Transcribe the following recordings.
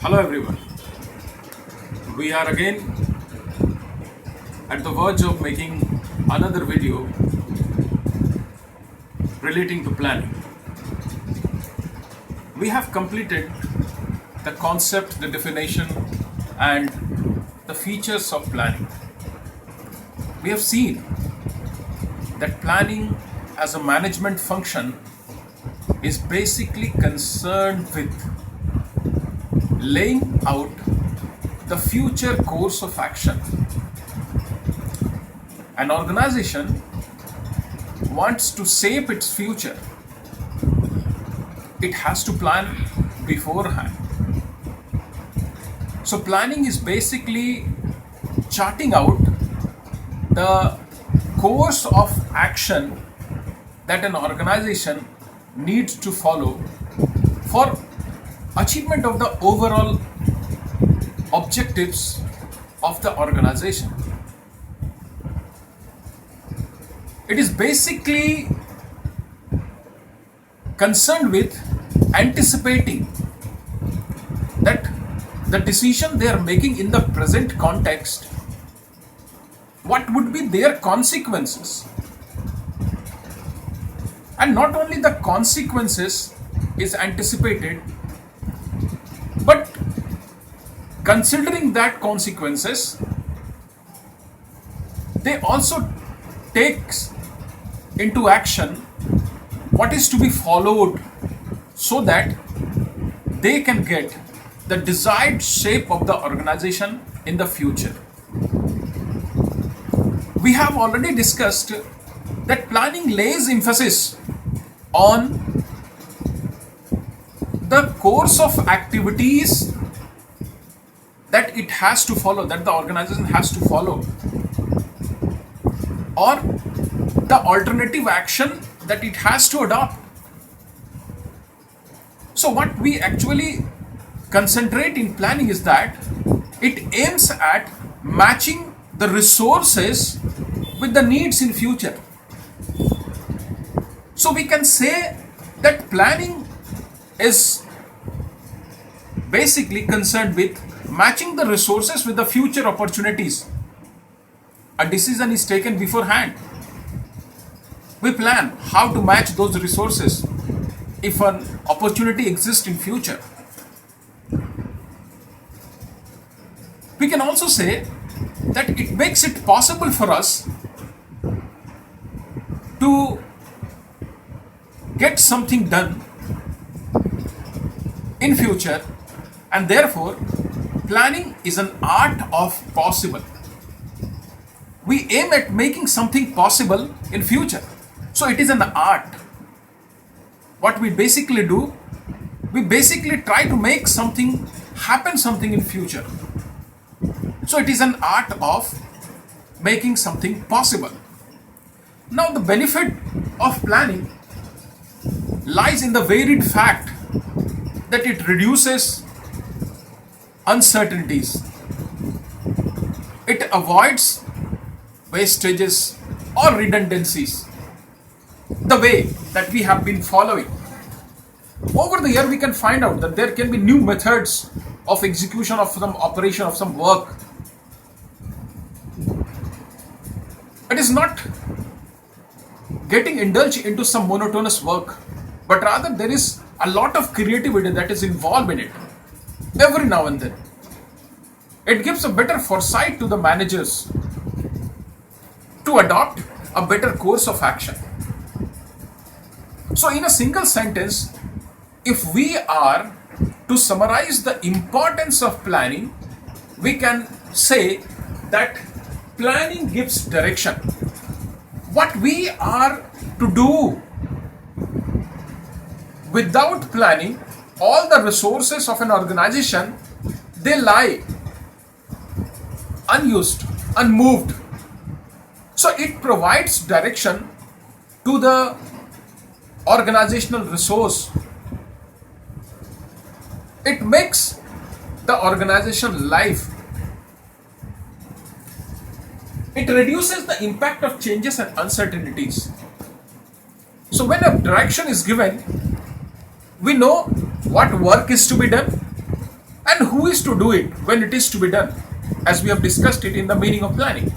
Hello everyone. We are again at the verge of making another video relating to planning. We have completed the concept, the definition and the features of planning. We have seen that planning as a management function is basically concerned with laying out the future course of action. An organization wants to shape its future. It has to plan beforehand. So planning is basically charting out the course of action that an organization needs to follow for achievement of the overall objectives of the organization. It is basically concerned with anticipating that the decision they are making in the present context, what would be their consequences. And not only the consequences is anticipated, but considering that consequences, they also takes into action what is to be followed so that they can get the desired shape of the organization in the future. We have already discussed that planning lays emphasis on the course of activities that it has to follow, that the organization has to follow, or the alternative action that it has to adopt. So what we actually concentrate in planning is that it aims at matching the resources with the needs in future. So we can say that planning is basically concerned with matching the resources with the future opportunities. A decision is taken beforehand. We plan how to match those resources if an opportunity exists in future. We can also say that it makes it possible for us to get something done in future, and therefore planning is an art of possible. We aim at making something possible in future, so it is an art. What we basically do, we basically try to make something happen, something in future. So it is an art of making something possible. Now the benefit of planning lies in the varied fact that it reduces uncertainties. It avoids wastages or redundancies, the way that we have been following. Over the year, we can find out that there can be new methods of execution of some operation, of some work. It is not getting indulged into some monotonous work, but rather there is a lot of creativity that is involved in it every now and then. It gives a better foresight to the managers to adopt a better course of action. So in a single sentence, if we are to summarize the importance of planning, we can say that planning gives direction. What we are to do without planning, all the resources of an organization, they lie unused, unmoved. So it provides direction to the organizational resource. It makes the organization live. It reduces the impact of changes and uncertainties. So when a direction is given, we know what work is to be done and who is to do it when it is to be done, as we have discussed it in the meaning of planning.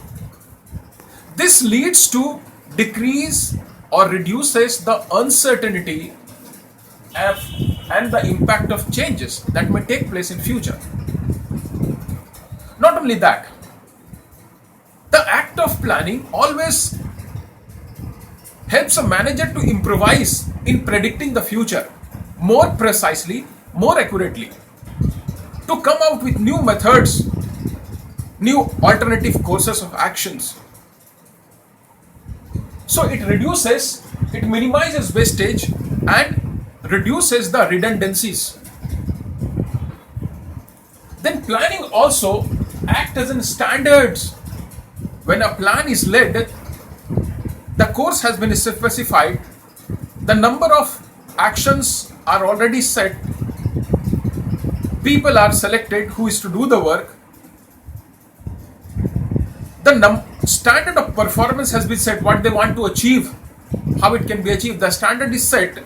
This leads to decrease or reduces the uncertainty and the impact of changes that may take place in future. Not only that, the act of planning always helps a manager to improvise in predicting the future more precisely, more accurately, to come out with new methods, new alternative courses of actions. So it minimizes wastage and reduces the redundancies. Then planning also acts as in standards. When a plan is led, the course has been specified, the number of actions are already set, people are selected who is to do the work, the standard of performance has been set, what they want to achieve, how it can be achieved, the standard is set.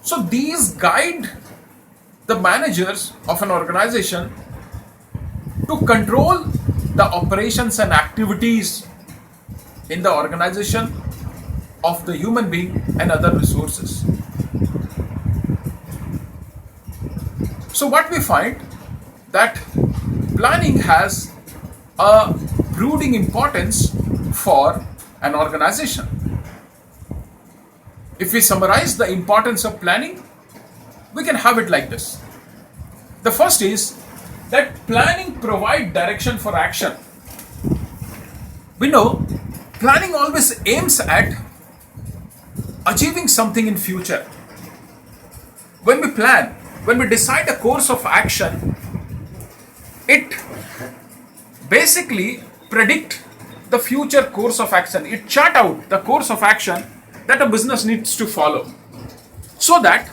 So these guide the managers of an organization to control the operations and activities in the organization of the human being and other resources. So what we find, that planning has a brooding importance for an organization. If we summarize the importance of planning, we can have it like this. The first is that planning provides direction for action. We know planning always aims at achieving something in future. When we plan, when we decide a course of action, it basically predict the future course of action. It chart out the course of action that a business needs to follow, so that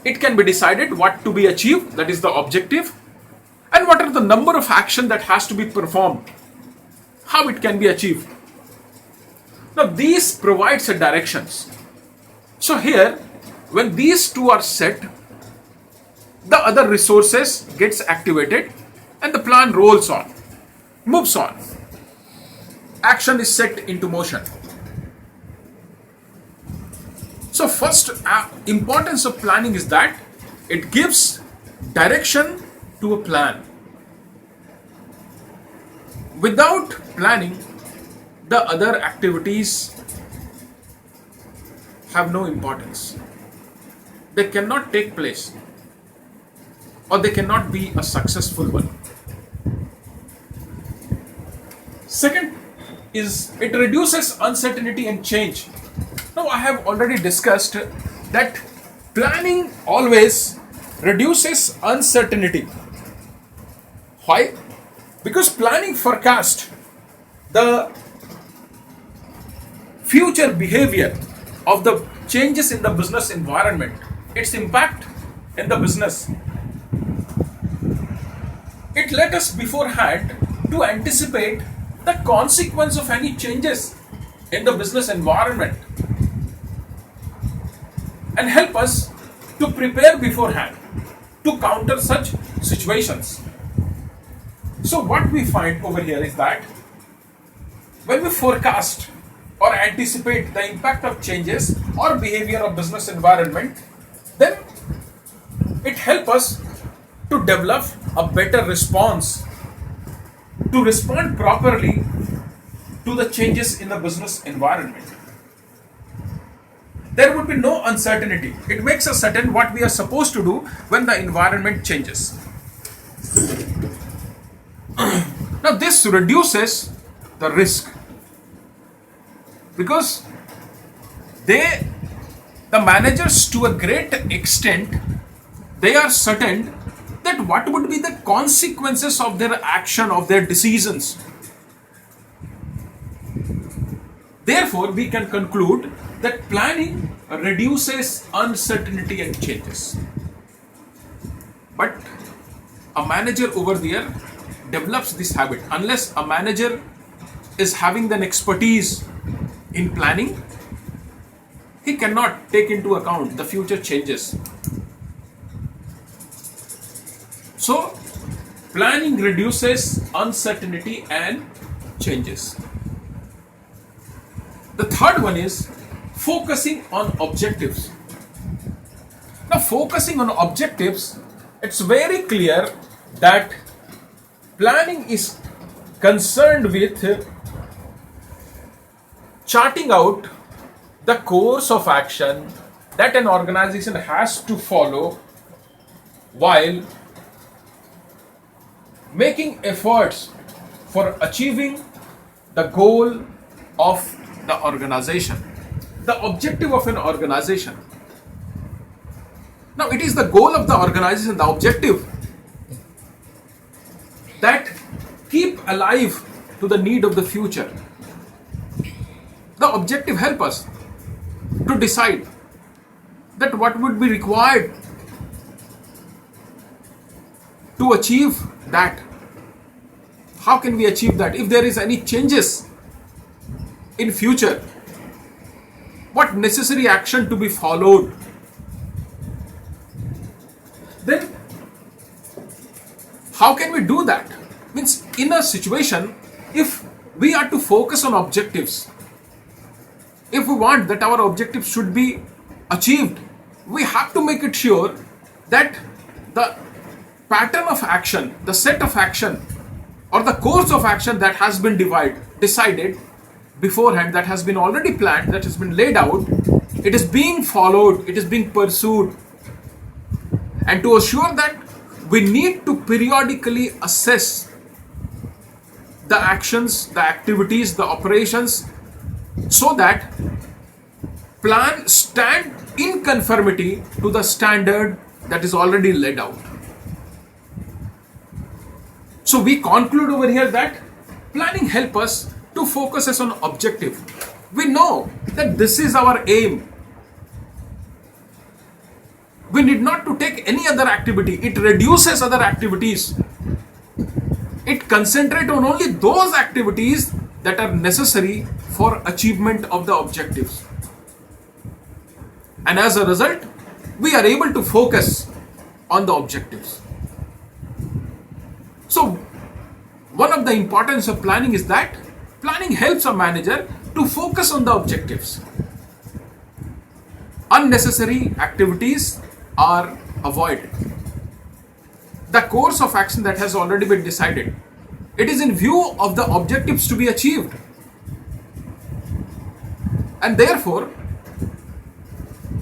it can be decided what to be achieved, that is the objective, and what are the number of action that has to be performed, how it can be achieved. Now these provides a directions. So here, when these two are set, the other resources gets activated and the plan rolls on, moves on. Action is set into motion. So first importance of planning is that it gives direction to a plan. Without planning, the other activities have no importance. They cannot take place, or they cannot be a successful one. Second is it reduces uncertainty and change. Now I have already discussed that planning always reduces uncertainty. Why? Because planning forecasts the future behavior of the changes in the business environment, its impact in the business. It let us beforehand to anticipate the consequence of any changes in the business environment and help us to prepare beforehand to counter such situations. So what we find over here is that when we forecast or anticipate the impact of changes or behavior of business environment, then it helps us to develop a better response, to respond properly to the changes in the business environment. There would be no uncertainty. It makes us certain what we are supposed to do when the environment changes. Now this reduces the risk, because the managers, to a great extent, they are certain that what would be the consequences of their action, of their decisions. Therefore, we can conclude that planning reduces uncertainty and changes. But a manager over there develops this habit. Unless a manager is having an expertise in planning, he cannot take into account the future changes. So, planning reduces uncertainty and changes. The third one is focusing on objectives. Now, focusing on objectives, it's very clear that planning is concerned with charting out the course of action that an organization has to follow while making efforts for achieving the goal of the organization, the objective of an organization. Now, it is the goal of the organization, the objective, that keep alive to the need of the future. The objective help us to decide that what would be required to achieve that. How can we achieve that? If there is any changes in future, what necessary action to be followed? Then how can we do that? Means in a situation, if we are to focus on objectives, if we want that our objectives should be achieved, we have to make it sure that the pattern of action, the set of action or the course of action that has been decided beforehand, that has been already planned, that has been laid out, it is being followed, it is being pursued. And to assure that, we need to periodically assess the actions, the activities, the operations, so that plan stand in conformity to the standard that is already laid out. So we conclude over here that planning helps us to focus us on objective. We know that this is our aim. We need not to take any other activity. It reduces other activities. It concentrates on only those activities that are necessary for achievement of the objectives. And as a result, we are able to focus on the objectives. So, one of the importance of planning is that planning helps a manager to focus on the objectives. Unnecessary activities are avoided. The course of action that has already been decided, it is in view of the objectives to be achieved. And therefore,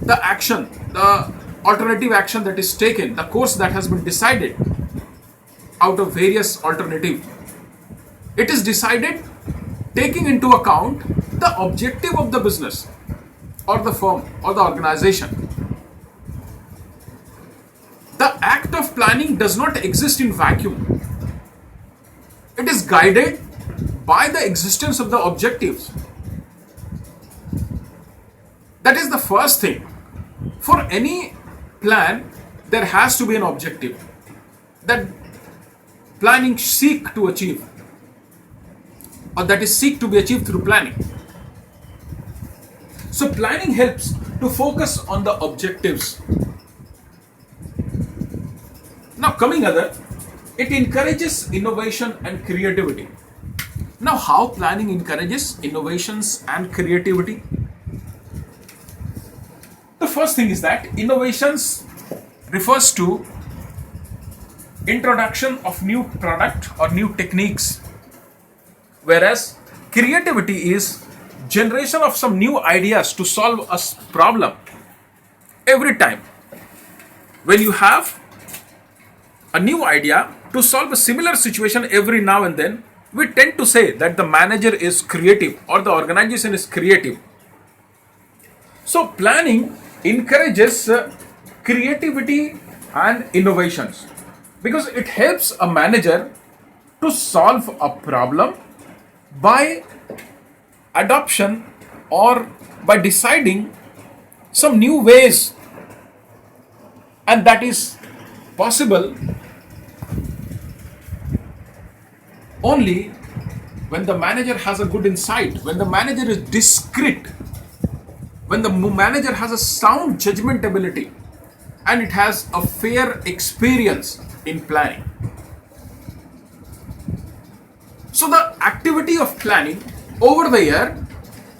the action, the alternative action that is taken, the course that has been decided out of various alternatives, it is decided taking into account the objective of the business or the firm or the organization. The act of planning does not exist in vacuum. It is guided by the existence of the objectives. That is the first thing. For any plan, there has to be an objective that planning seek to achieve, or that is seek to be achieved through planning. So planning helps to focus on the objectives. Now coming other, it encourages innovation and creativity. Now how planning encourages innovations and creativity? The first thing is that innovations refers to introduction of new product or new techniques, whereas creativity is generation of some new ideas to solve a problem. Every time when you have a new idea to solve a similar situation every now and then, we tend to say that the manager is creative or the organization is creative. So planning encourages creativity and innovations because it helps a manager to solve a problem by adoption or by deciding some new ways, and that is possible only when the manager has a good insight, when the manager is discreet, when the manager has a sound judgment ability and it has a fair experience in planning. So the activity of planning over the year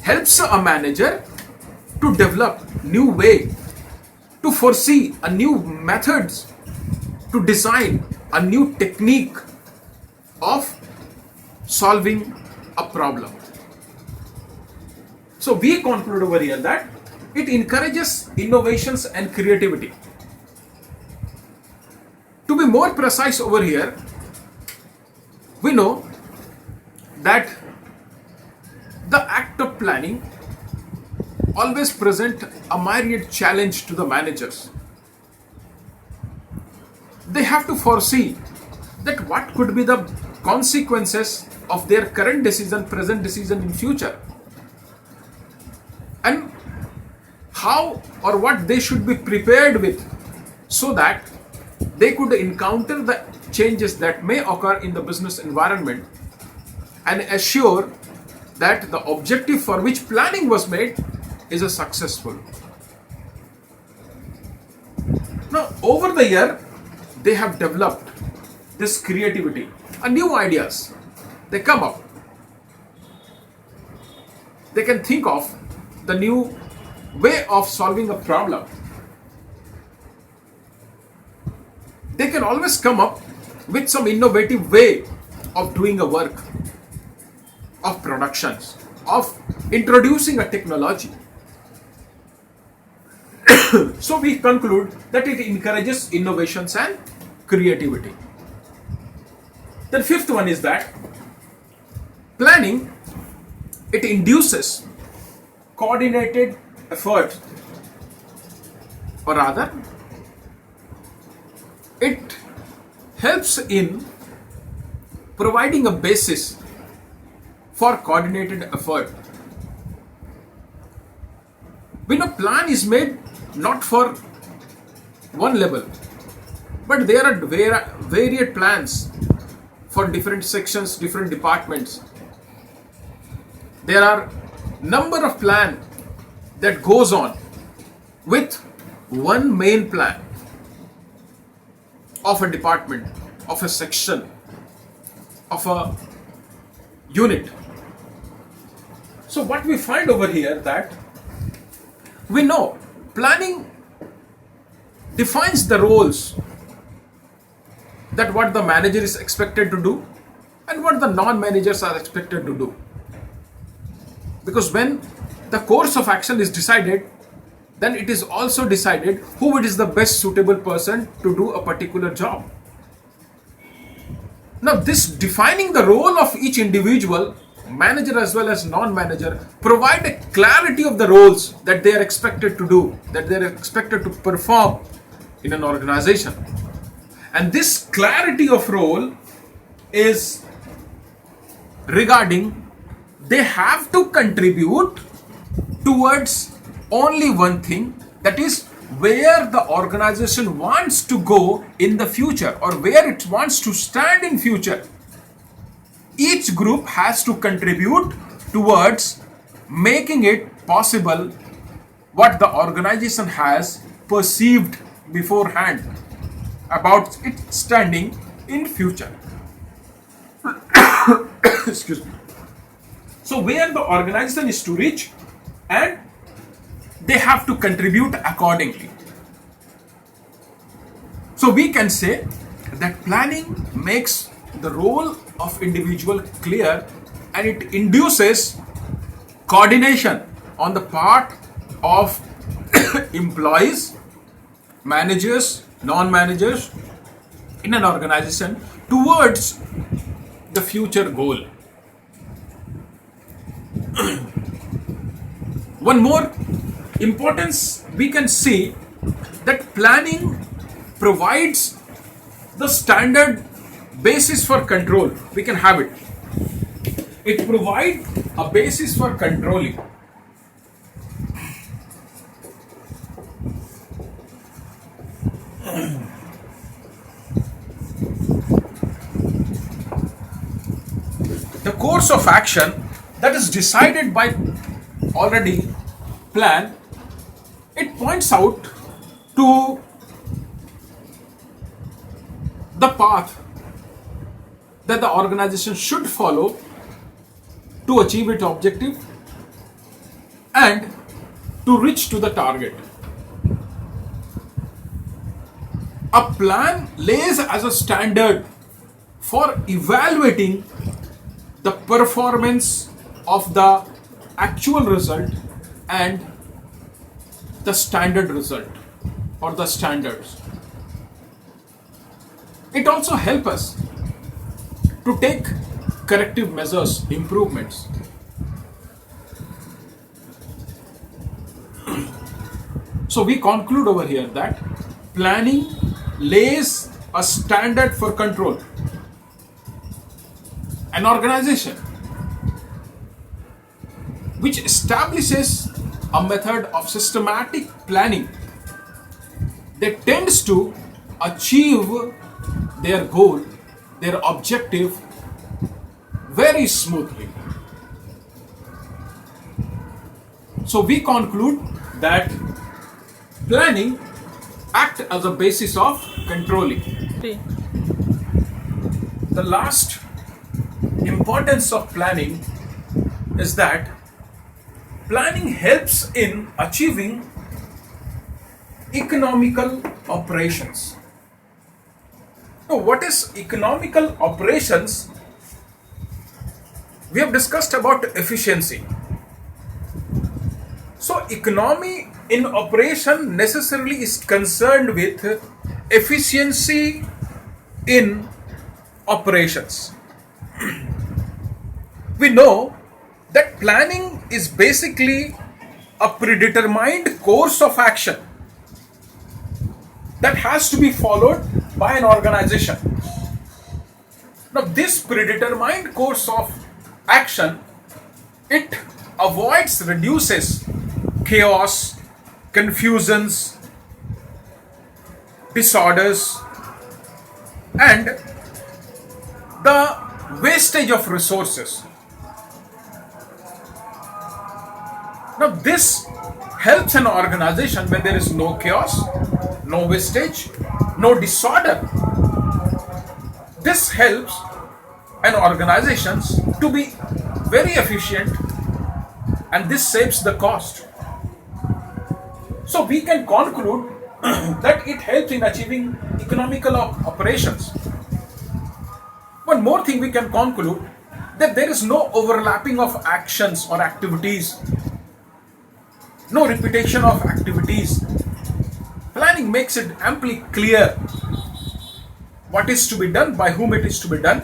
helps a manager to develop new way, to foresee a new methods, to design a new technique of solving a problem. So we conclude over here that it encourages innovations and creativity. To be more precise over here, we know that the act of planning always present a myriad challenge to the managers. They have to foresee that what could be the consequences of their current decision, present decision in future, and how or what they should be prepared with so that they could encounter the changes that may occur in the business environment and assure that the objective for which planning was made is a successful. Now, over the year, they have developed this creativity and new ideas. They come up. They can think of the new way of solving a problem. They can always come up with some innovative way of doing a work, of productions, of introducing a technology. So we conclude that it encourages innovations and creativity. The fifth one is that planning, it induces coordinated effort, or rather it helps in providing a basis for coordinated effort. When a plan is made not for one level, but there are varied plans for different sections, different departments. There are number of plans that goes on with one main plan of a department, of a section, of a unit. So what we find over here that we know planning defines the roles, that what the manager is expected to do and what the non-managers are expected to do. Because when the course of action is decided, then it is also decided who is the best suitable person to do a particular job. Now this defining the role of each individual, manager as well as non-manager, provide a clarity of the roles that they are expected to do, that they are expected to perform in an organization. And this clarity of role is regarding they have to contribute towards only one thing, that is where the organization wants to go in the future or where it wants to stand in future. Each group has to contribute towards making it possible what the organization has perceived beforehand about it standing in future. Excuse me. So where the organization is to reach, and they have to contribute accordingly. So we can say that planning makes the role of individual clear and it induces coordination on the part of employees, managers, non-managers in an organization towards the future goal. One more importance we can see that planning provides the standard basis for control. We can have it. It provides a basis for controlling. The course of action that is decided by already plan, it points out to the path that the organization should follow to achieve its objective and to reach to the target. A plan lays as a standard for evaluating the performance of the actual result and the standard result or the standards. It also helps us to take corrective measures, improvements. So we conclude over here that planning lays a standard for control. An organization which establishes a method of systematic planning that tends to achieve their goal, their objective very smoothly. So we conclude that planning acts as a basis of controlling. The last importance of planning is that planning helps in achieving economical operations. Now, what is economical operations? We have discussed about efficiency. So, economy in operation necessarily is concerned with efficiency in operations. We know that planning is basically a predetermined course of action that has to be followed by an organization. Now, this predetermined course of action, it reduces chaos, confusions, disorders, and the wastage of resources. Now, this helps an organization when there is no chaos, no wastage, no disorder. This helps an organization to be very efficient, and this saves the cost. So we can conclude that it helps in achieving economical operations. One more thing we can conclude, that there is no overlapping of actions or activities, no repetition of activities. Planning makes it amply clear what is to be done, by whom it is to be done.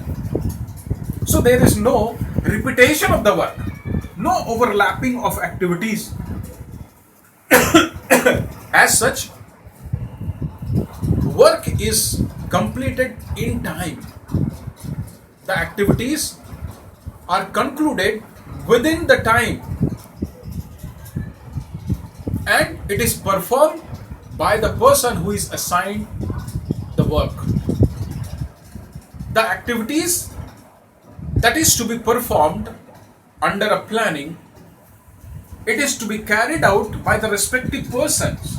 So there is no repetition of the work, no overlapping of activities. As such, work is completed in time. The activities are concluded within the time, and it is performed by the person who is assigned the work. The activities that is to be performed under a planning, it is to be carried out by the respective persons.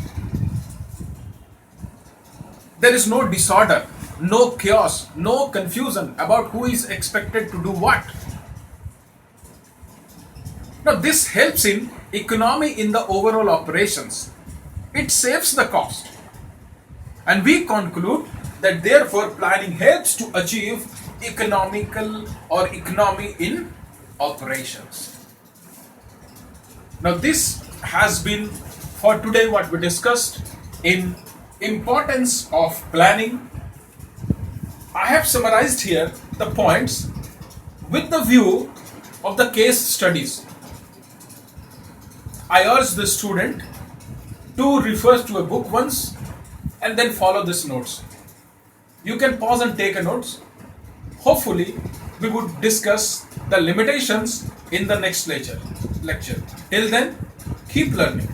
There is no disorder, no chaos, no confusion about who is expected to do what. Now, this helps in economy in the overall operations. It saves the cost. And we conclude that therefore planning helps to achieve economical or economy in operations. Now, this has been for today what we discussed in importance of planning. I have summarized here the points with the view of the case studies. I urge the student to refer to a book once and then follow these notes. You can pause and take a notes. Hopefully, we would discuss the limitations in the next lecture. Till then, keep learning.